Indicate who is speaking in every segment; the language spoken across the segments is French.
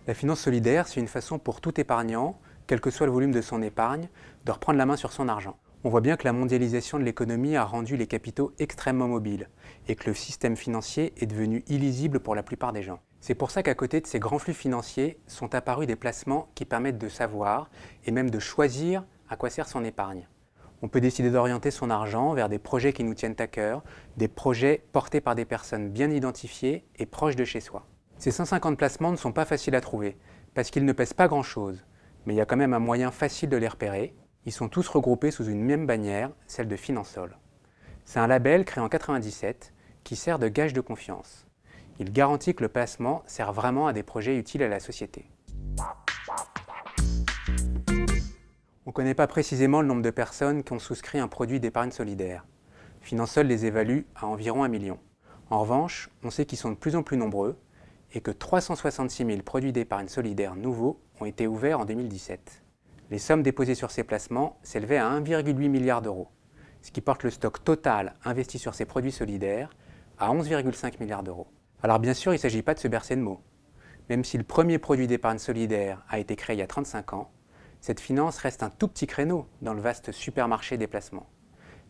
Speaker 1: La finance solidaire, c'est une façon pour tout épargnant, quel que soit le volume de son épargne, de reprendre la main sur son argent. On voit bien que la mondialisation de l'économie a rendu les capitaux extrêmement mobiles et que le système financier est devenu illisible pour la plupart des gens. C'est pour ça qu'à côté de ces grands flux financiers sont apparus des placements qui permettent de savoir et même de choisir à quoi sert son épargne. On peut décider d'orienter son argent vers des projets qui nous tiennent à cœur, des projets portés par des personnes bien identifiées et proches de chez soi. Ces 150 placements ne sont pas faciles à trouver, parce qu'ils ne pèsent pas grand-chose, mais il y a quand même un moyen facile de les repérer. Ils sont tous regroupés sous une même bannière, celle de Finansol. C'est un label créé en 1997 qui sert de gage de confiance. Il garantit que le placement sert vraiment à des projets utiles à la société. On ne connaît pas précisément le nombre de personnes qui ont souscrit un produit d'épargne solidaire. Finansol les évalue à environ 1 million. En revanche, on sait qu'ils sont de plus en plus nombreux et que 366 000 produits d'épargne solidaire nouveaux ont été ouverts en 2017. Les sommes déposées sur ces placements s'élevaient à 1,8 milliard d'euros, ce qui porte le stock total investi sur ces produits solidaires à 11,5 milliards d'euros. Alors bien sûr, il ne s'agit pas de se bercer de mots. Même si le premier produit d'épargne solidaire a été créé il y a 35 ans, cette finance reste un tout petit créneau dans le vaste supermarché des placements.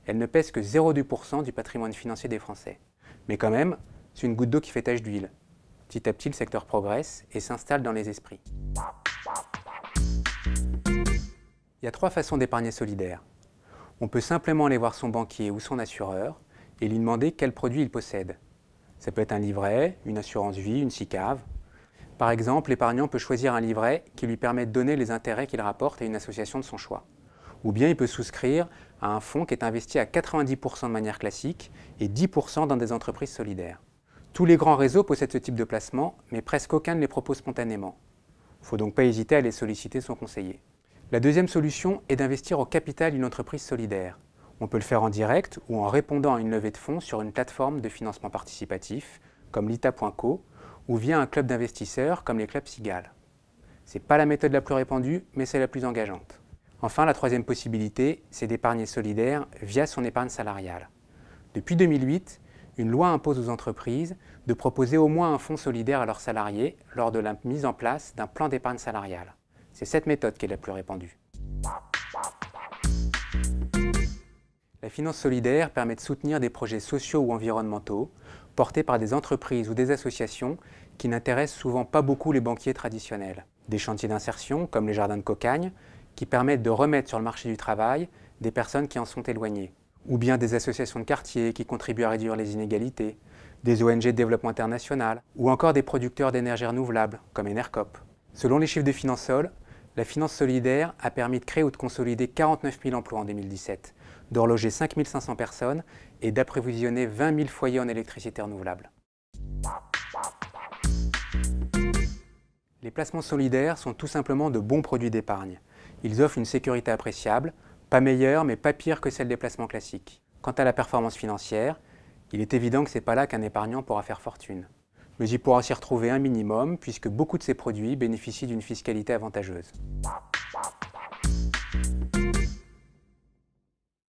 Speaker 1: Elle ne pèse que 0,2% du patrimoine financier des Français. Mais quand même, c'est une goutte d'eau qui fait tache d'huile. Petit à petit, le secteur progresse et s'installe dans les esprits. Il y a 3 façons d'épargner solidaire. On peut simplement aller voir son banquier ou son assureur et lui demander quel produit il possède. Ça peut être un livret, une assurance vie, une SICAV. Par exemple, l'épargnant peut choisir un livret qui lui permet de donner les intérêts qu'il rapporte à une association de son choix. Ou bien il peut souscrire à un fonds qui est investi à 90% de manière classique et 10% dans des entreprises solidaires. Tous les grands réseaux possèdent ce type de placement, mais presque aucun ne les propose spontanément. Il ne faut donc pas hésiter à les solliciter son conseiller. La deuxième solution est d'investir au capital d'une entreprise solidaire. On peut le faire en direct ou en répondant à une levée de fonds sur une plateforme de financement participatif, comme lita.co, ou via un club d'investisseurs comme les clubs Sigal. Ce n'est pas la méthode la plus répandue, mais c'est la plus engageante. Enfin, la troisième possibilité, c'est d'épargner solidaire via son épargne salariale. Depuis 2008, une loi impose aux entreprises de proposer au moins un fonds solidaire à leurs salariés lors de la mise en place d'un plan d'épargne salariale. C'est cette méthode qui est la plus répandue. La finance solidaire permet de soutenir des projets sociaux ou environnementaux portés par des entreprises ou des associations qui n'intéressent souvent pas beaucoup les banquiers traditionnels. Des chantiers d'insertion, comme les jardins de Cocagne, qui permettent de remettre sur le marché du travail des personnes qui en sont éloignées. Ou bien des associations de quartier qui contribuent à réduire les inégalités, des ONG de développement international, ou encore des producteurs d'énergie renouvelable, comme Enercop. Selon les chiffres de Finansol, la finance solidaire a permis de créer ou de consolider 49 000 emplois en 2017, d'horloger 5 500 personnes et d'approvisionner 20 000 foyers en électricité renouvelable. Les placements solidaires sont tout simplement de bons produits d'épargne. Ils offrent une sécurité appréciable, pas meilleure mais pas pire que celle des placements classiques. Quant à la performance financière, il est évident que ce n'est pas là qu'un épargnant pourra faire fortune. Mais il pourra s'y retrouver un minimum puisque beaucoup de ces produits bénéficient d'une fiscalité avantageuse.